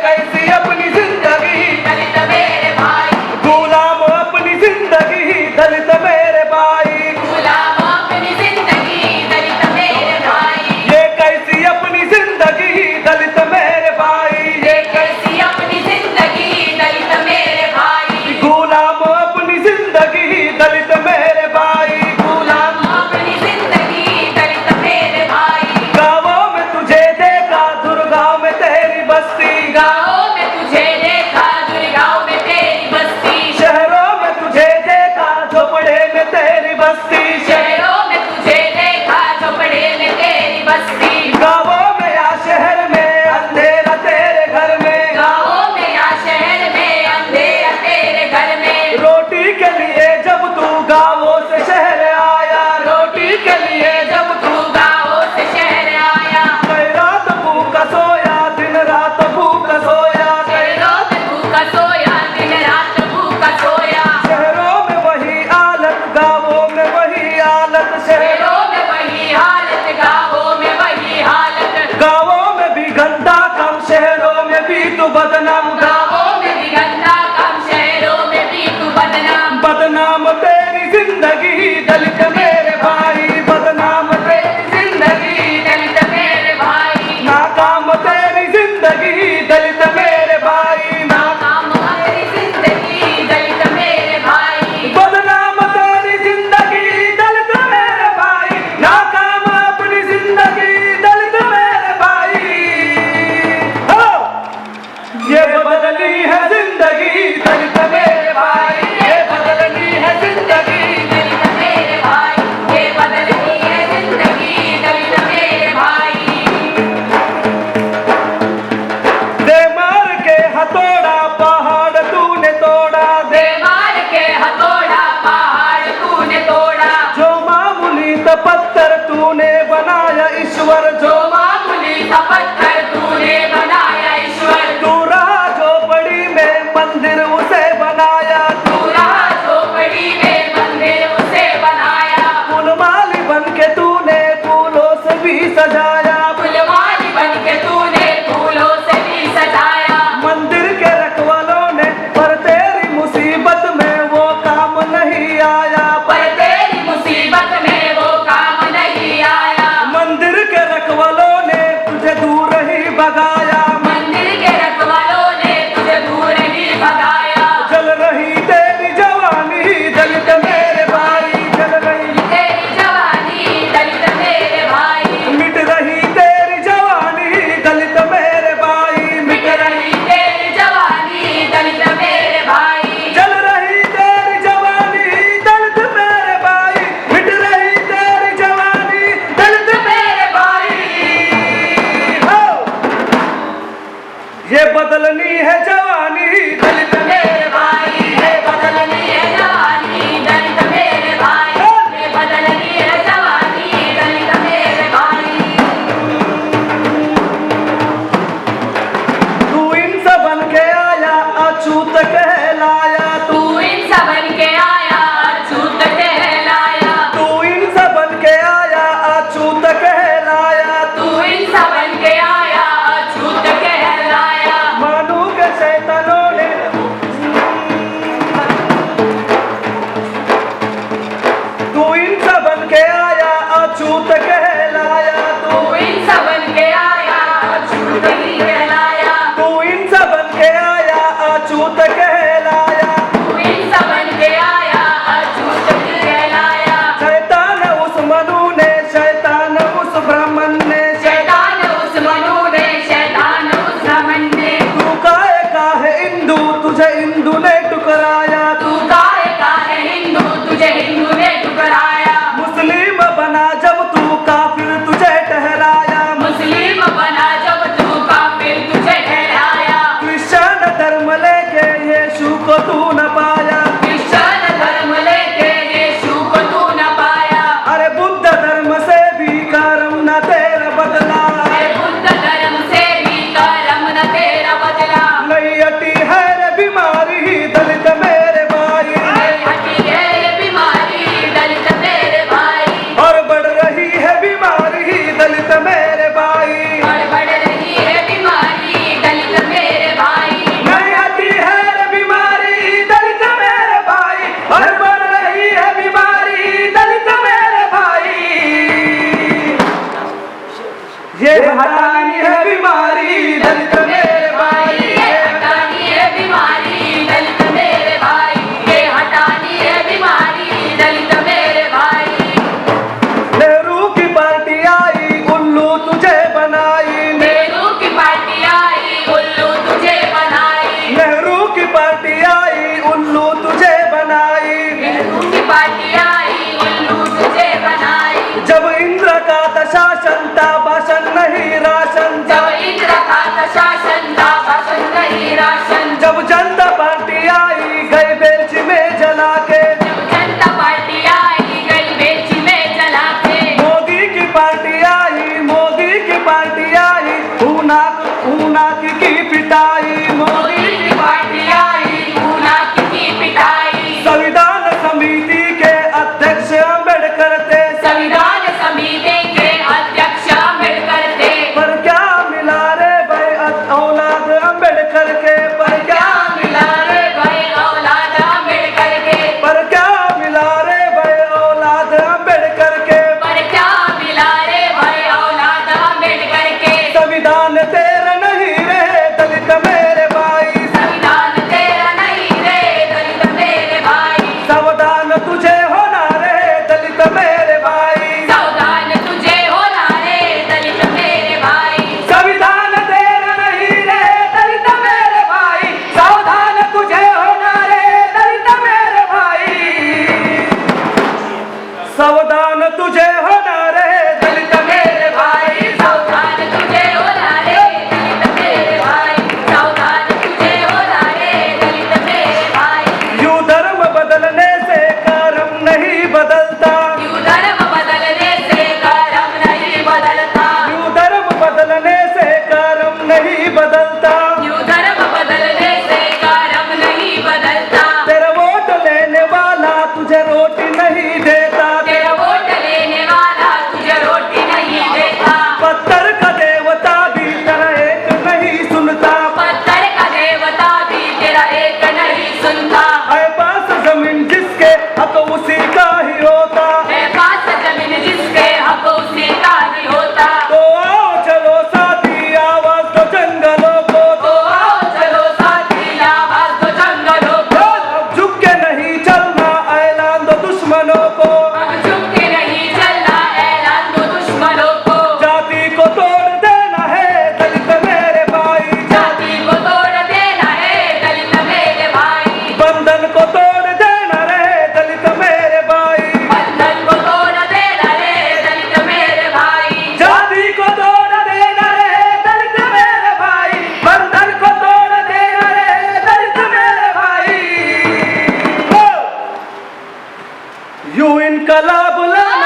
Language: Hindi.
कैसी अपनी जिंदगी दलित मेरे भाई, गुलाम अपनी जिंदगी दलित मेरे भाई, गुलाम अपनी जिंदगी दलित मेरे भाई, ये कैसी अपनी जिंदगी दलित मेरे भाई, ये कैसी अपनी जिंदगी दलित मेरे भाई, गुलाम अपनी जिंदगी दलित मेरे भाई, गुलाम अपनी जिंदगी दलित मेरे भाई, गाँवों में तुझे देखा दुर्गांव में तेरी बस्ती, गाँवों में तुझे देखा दुर्गांव में तेरी बस्ती, शहरों में तुझे देखा झोपड़े में तेरी बस्ती, शहरों में तुझे देखा झोपड़े में तेरी बस्ती, गाँवों में या शहर में अंधेरा तेरे घर में, गाँवों में या शहर में अंधेरा तेरे घर में, रोटी के लिए जब तू गाँवों से शहर आया, रोटी के लिए जब तू गाँवों से शहर आया, कई रात भूखा सोया दिन रात भूखा सोया, कई रात भूखा सोया दिन रात भूखा सोया, शहरों में वही हालत गाँवों में वही हालत, शहरों में वही हालत गाँवों में वही हालत, गाँवों में भी गंदा कम शहरों में भी तू बदनाम, गाँवों में भी गंदा कम शहरों में भी तू बदनाम, बदनाम तेरी जिंदगी दलित मेरे भाई, बदनाम तेरी जिंदगी दलित मेरे भाई, नाकाम तेरी जिंदगी दलित मेरे भाई, नाकाम अपनी जिंदगी दलित मेरे भाई, बदनाम तेरी जिंदगी दलित मेरे भाई, नाकाम अपनी जिंदगी दलित मेरे भाई, हो ये बदली है जिंदगी दलित मेरे भाई, ये बदलनी है जिंदगी, दलित मेरे भाई, ये बदलनी है जिंदगी दलित मेरे भाई, दे मार के हथौड़ा पहाड़ तूने तोड़ा, दे मार के हथौड़ा पहाड़ तूने तोड़ा, जो मामूली सा पत्थर तूने बनाया ईश्वर, जो जो मामूली सा पत्थर तूने बनाया ईश्वर, तू रहा झोपड़ी में मंदिर उसे बनाया, तू रहा झोपड़ी में मंदिर उसे बनाया, फूलमाली बन के तूने फूलों से भी सजाया, फुलवारी बन के तूने फूलों से भी सजाया, मंदिर के रखवालों ने पर तेरी मुसीबत में वो काम नहीं आया, पर तेरी मुसीबत में वो काम नहीं आया, मंदिर के रखवालों ने तुझे दूर ही भगाया, मंदिर के रखवालों ने तुझे दूर ही भगाया, जल रही तेरी जवानी दलित मेरे भाई, जल रही तेरी जवानी दलित मेरे भाई, मिट रही तेरी जवानी दलित मेरे भाई, मिट रही तेरी जवानी दलित मेरे भाई, जल रही तेरी जवानी दलित मेरे भाई, मिट रही तेरी जवानी दलित मेरे भाई, हो ये बदलनी है जवानी दलित मेरे भाई, ये बदलनी है जवानी दलित मेरे भाई, ये बदलनी है जवानी दलित मेरे भाई, तू इनसे बन के आया अछूत कहलाया, तू इनसे बन के आया अछूत कहलाया, तू इनसे बन के आया अछूत कहलाया, तू इनसे बन के आया अछूत कहलाया, मानू के शैतानों ने पिटाई, मोदी की पार्टी आई। पूना की पिटाई। संविधान समिति के अध्यक्ष अम्बेडकर थे, संविधान समिति के अध्यक्ष अम्बेडकर थे। पर क्या मिला रे भाई औलाद अम्बेडकर के, पर क्या मिला रे भाई औलाद अम्बेडकर के। पर क्या मिला रे भाई औलाद अम्बेडकर के। पर क्या मिला रे भाई औलाद अम्बेडकर के। संविधान तेरा नहीं रहे दलित मेरे भाई, संविधान तेरा नहीं रे दलित मेरे भाई। सावधान तुझे होना रे दलित मेरे भाई। सावधान तुझे होना रे दलित मेरे भाई। संविधान तेरा नहीं रे दलित मेरे भाई, सावधान तुझे होना रे दलित मेरे भाई। सावधान तुझे होना रे दलित मेरे भाई। सावधान तुझे होना रे दलित मेरे भाई। सावधान तुझे होना रे दलित मेरे भाई। यूं धर्म बदलने से कर्म नहीं बदलता, यूं धर्म बदलने से कर्म नहीं बदलता। यूं धर्म बदलने से कर्म नहीं बदलता। यूं धर्म बदलने से कर्म नहीं बदलता। तेरा वोट लेने वाला तुझे रोटी नहीं देता, तेरा वोट लेने वाला तुझे रोटी नहीं देता। पत्थर का देवता भी तेरा एक नहीं सुनता। पत्थर का देवता भी तेरा एक नहीं सुनता। है पास जमीन जिसके हक उसी का ही होता, है पास जमीन जिसके हक उसी का नहीं होता। तो आओ चलो साथी आवाज तो जंगलों को तो आओ चलो साथी आवाज दो जंगलों को। अब झुक के नहीं चलना ऐलान दो दुश्मनों को, अब झुक के नहीं चलना ऐलान दो दुश्मनों को। जाति को तोड़ देना है दलित मेरे भाई, जाति को तोड़ देना है दलित मेरे भाई। बंधन को तोड़ देना रे दलित मेरे भाई, बंधन को तोड़ देना रे दलित मेरे भाई। जाति को तोड़ देना रे दलित मेरे भाई, बंधन को तोड़ देना रे दलित मेरे भाई। यूं इनकलाब लाना